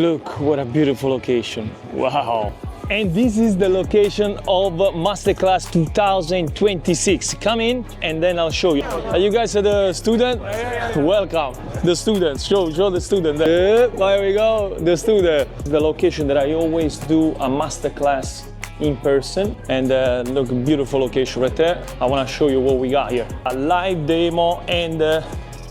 Look, what a beautiful location. Wow. And this is the location of Masterclass 2026. Come in and then I'll show you. Are you guys the student? Welcome. The students. Show the student. There we go. The student. The location that I always do a Masterclass in person. And look, beautiful location right there. I want to show you what we got here. A live demo and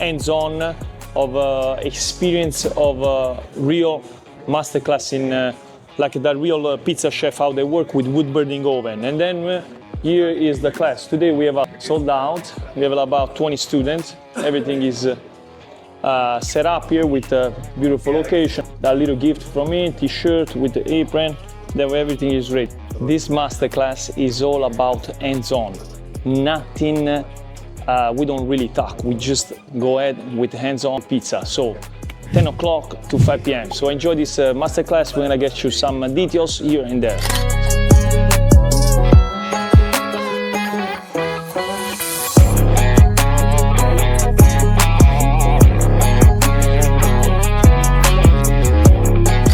hands-on of experience of real Masterclass in like the real pizza chef, how they work with wood burning oven. And then here is the class. Today we have sold out. We have about 20 students. Everything is set up here with a beautiful location. A little gift from me, t-shirt with the apron. Then everything is ready. This Masterclass is all about hands-on. Nothing, we don't really talk. We just go ahead with hands-on pizza. So 10 o'clock to 5 p.m. So enjoy this Masterclass. We're gonna get you some details here and there.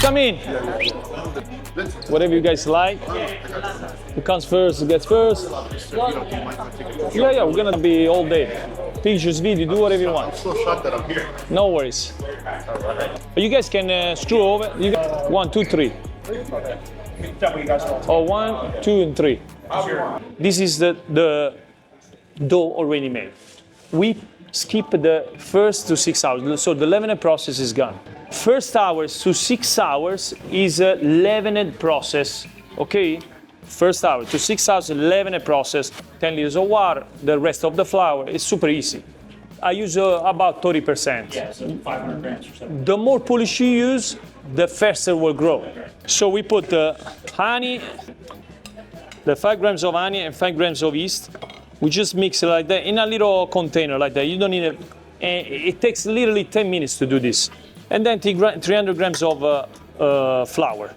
Come in. Whatever you guys like. Who comes first gets first. Yeah, we're gonna be all day. Pictures, video, do whatever you want. I'm so shocked that I'm here. No worries. You guys can screw over. 1, 2, 3. Or 1, 2, and 3. This is the dough already made. We skip the first to 6 hours, so the leavening process is gone. First hours to 6 hours is a leavening process, okay? First hour to 6 hours, leavening process, 10 liters of water, the rest of the flour. It's super easy. I use about 30%. Yeah, so 500 grams or something. The more polish you use, the faster it will grow. So we put honey, the 5 grams of honey and 5 grams of yeast. We just mix it like that in a little container like that. You don't need it takes literally 10 minutes to do this. And then 300 grams of flour.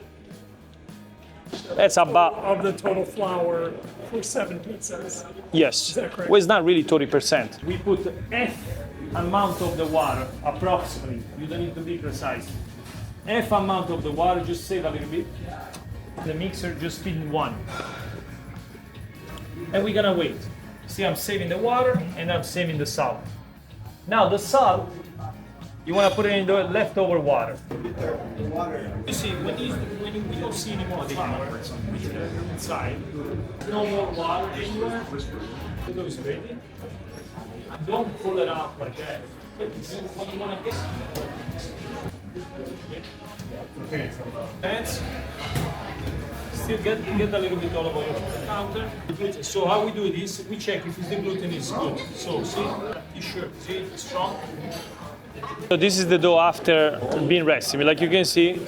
That's about... Of the total flour for 7 pizzas. Yes. Is that correct? Well, it's not really 30%. We put half amount of the water, approximately. You don't need to be precise. Half amount of the water, just save a little bit. The mixer just feeding 1. And we're gonna wait. See, I'm saving the water and I'm saving the salt. Now the salt, you want to put it in the leftover water. You see, when we don't see any more flour inside, no more water anywhere. The dough is ready. Don't pull it out like that. What you want to get? Okay. Hands. Still get a little bit all over the counter. So how we do this? We check if the gluten is good. So see, t-shirt, see, it's strong. So this is the dough after being rested. Like you can see,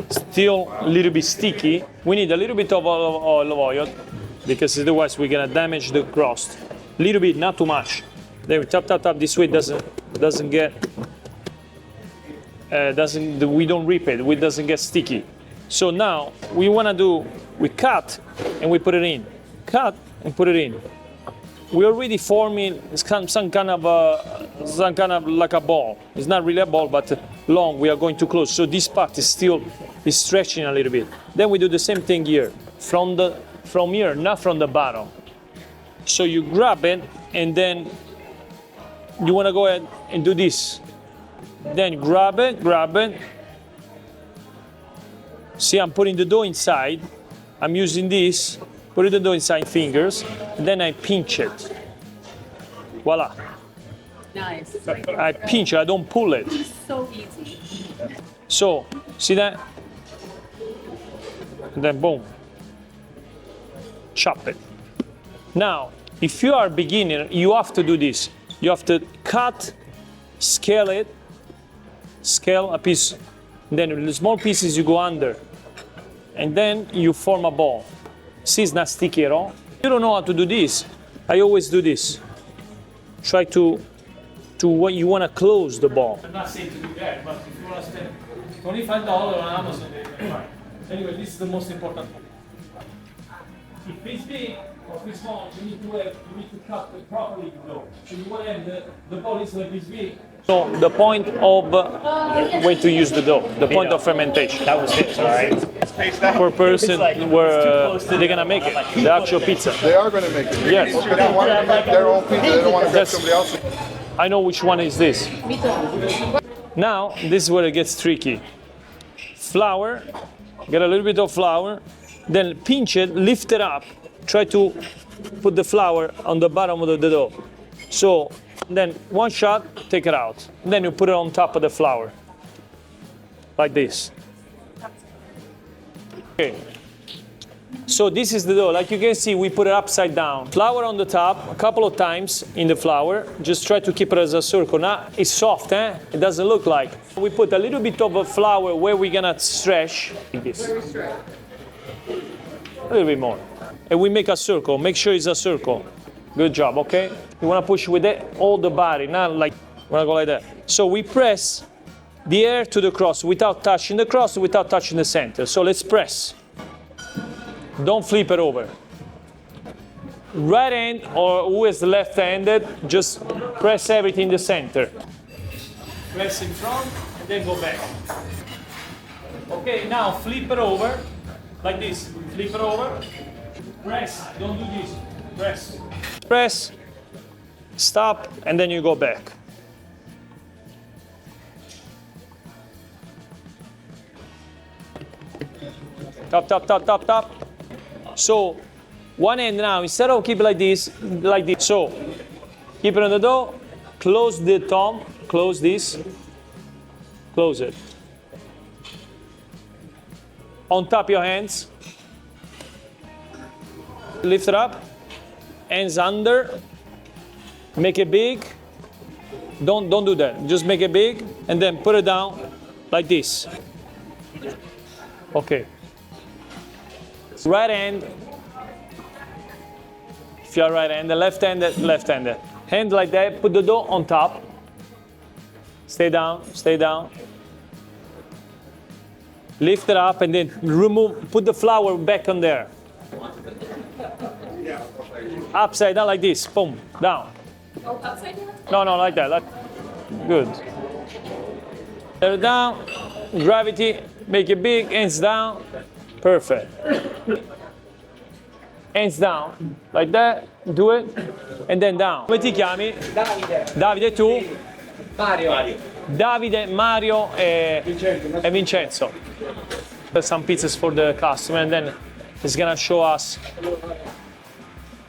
still a little bit sticky. We need a little bit of olive oil because otherwise we're gonna damage the crust. A little bit, not too much. Then we tap. This way it doesn't get we don't rip it. It doesn't get sticky. So now we cut and we put it in. Cut and put it in. We're already forming some kind of like a ball. It's not really a ball, but long. We are going to close. So this part is still stretching a little bit. Then we do the same thing here, from here, not from the bottom. So you grab it, and then you want to go ahead and do this. Then grab it. See, I'm putting the dough inside. I'm using this. Put the dough inside fingers, and then I pinch it. Voila. Nice. I pinch it, I don't pull it. So easy. So, see that? And then boom. Chop it. Now, if you are a beginner, you have to do this. You have to cut, scale a piece, then in the small pieces you go under, and then you form a ball. See, it's not sticky at all. You don't know how to do this. I always do this. Try to what you want to close the ball. I'm not saying to do that, but if you want to spend $25 on Amazon, fine. Anyway, this is the most important one. If it's big or if it's small, you need to cut it properly. So you want to have the ball is like this big, So the point of way to use the dough, the point of fermentation. That was it, all right? Per person where they're gonna make it, the actual pizza. They are going to make it. Yes. Because they want to make their own pizza. They don't want to grab Yes. somebody else. I know which one is this. Now, this is where it gets tricky. Flour, get a little bit of flour, then pinch it, lift it up, try to put the flour on the bottom of the dough. So, then one shot, take it out. Then you put it on top of the flour, like this. Okay. So this is the dough. Like you can see, we put it upside down. Flour on the top, a couple of times in the flour. Just try to keep it as a circle. Now it's soft, eh? It doesn't look like. We put a little bit of a flour where we're gonna stretch, like this. A little bit more. And we make a circle. Make sure it's a circle. Good job, okay? You wanna push with it, all the body, not like, you wanna go like that. So we press the air to the cross without touching the cross, without touching the center. So let's press. Don't flip it over. Right hand or who is left-handed, just press everything in the center. Press in front and then go back. Okay, now flip it over, like this. Flip it over. Press, don't do this. Press. Press, stop, and then you go back. Top, top, top, top, top. So, one hand now, instead of keep it like this, so, keep it on the dough, close the thumb, close this, close it. On top your hands, lift it up, hands under, make it big, don't do that, just make it big, and then put it down like this. Okay. Right hand, if you're right-handed, left-handed, left-handed. Hand like that, put the dough on top. Stay down, stay down. Lift it up and then remove, put the flour back on there. Upside down like this, boom, down. Oh, upside down? No, like that, good. Let it down, gravity, make it big, hands down. Perfect. Hands down, like that, do it, and then down. Come ti chiami? Davide. Davide, tu? Mario. Davide, Mario e Vincenzo. There's some pizzas for the customer, and then he's gonna show us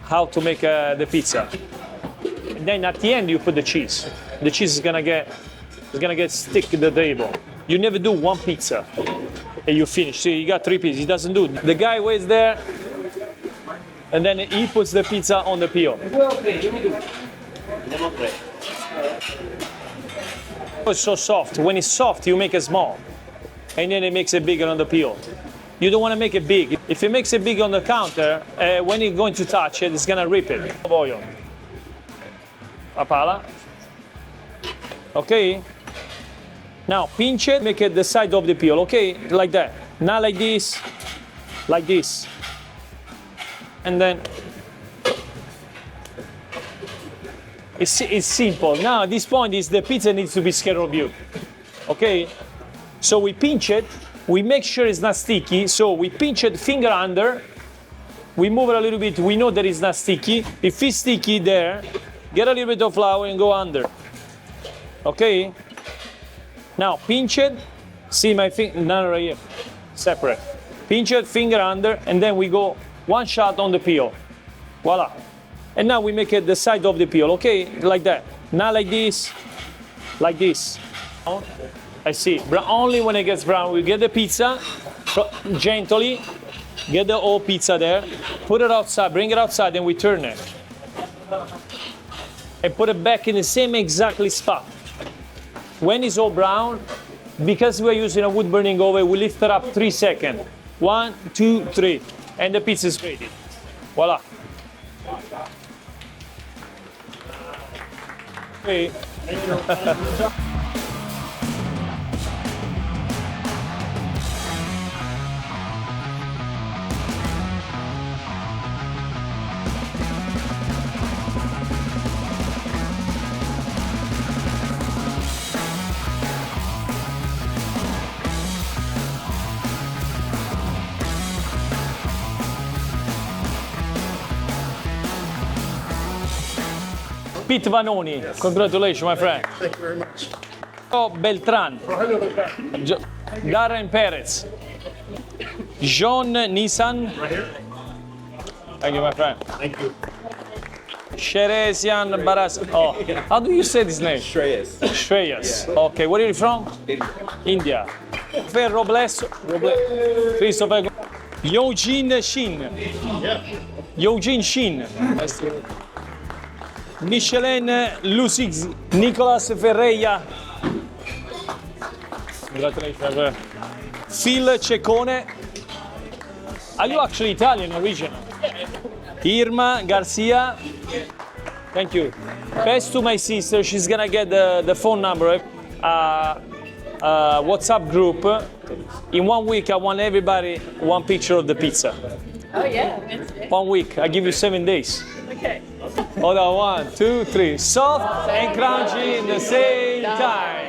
how to make the pizza. And then at the end you put the cheese. The cheese is gonna get stick to the table. You never do one pizza and you finish. See, you got 3 pieces. He doesn't do it. The guy waits there, and then he puts the pizza on the peel. It's so soft. When it's soft, you make it small, and then it makes it bigger on the peel. You don't want to make it big. If it makes it big on the counter, when you're going to touch it, it's gonna rip it. Oil. A pala. Okay. Now pinch it, make it the side of the peel, okay? Like that. Not like this, like this. And then it's simple. Now at this point is the pizza needs to be scared of you. Okay? So we pinch it, we make sure it's not sticky, so we pinch it finger under, we move it a little bit, we know that it's not sticky. If it's sticky there, get a little bit of flour and go under. Okay? Now pinch it, see my finger, none right here, separate. Pinch it, finger under, and then we go one shot on the peel. Voila. And now we make it the side of the peel, okay? Like that. Not like this, like this. I see. Only when it gets brown, we get the pizza, gently, get the whole pizza there, put it outside, bring it outside, and we turn it. And put it back in the same exactly spot. When it's all brown, because we're using a wood burning oven, we lift it up 3 seconds. 1, 2, 3, and the pizza is ready. Voila. Okay. Pete Vanoni. Congratulations, my friend. Thank you very much. Beltran. Darren Perez. John Nissan. Right here. Thank you, my friend. Thank you. Sheresian Baras. Oh, how do you say this name? Shreyas. Shreyas. Okay, where are you from? India. Fer Robles. Christopher. Eugene Shin. Eugene Shin. Michelin Lusix. Nicolas Ferreira. Congratulations. Phil Ceccone. Are you actually Italian origin? Irma Garcia. Thank you. Best to my sister. She's gonna get the phone number. WhatsApp group. In 1 week, I want everybody one picture of the pizza. Oh yeah, Wednesday. 1 week. I give you 7 days. Okay. Hold on, 1, 2, 3. Soft and crunchy in the same time.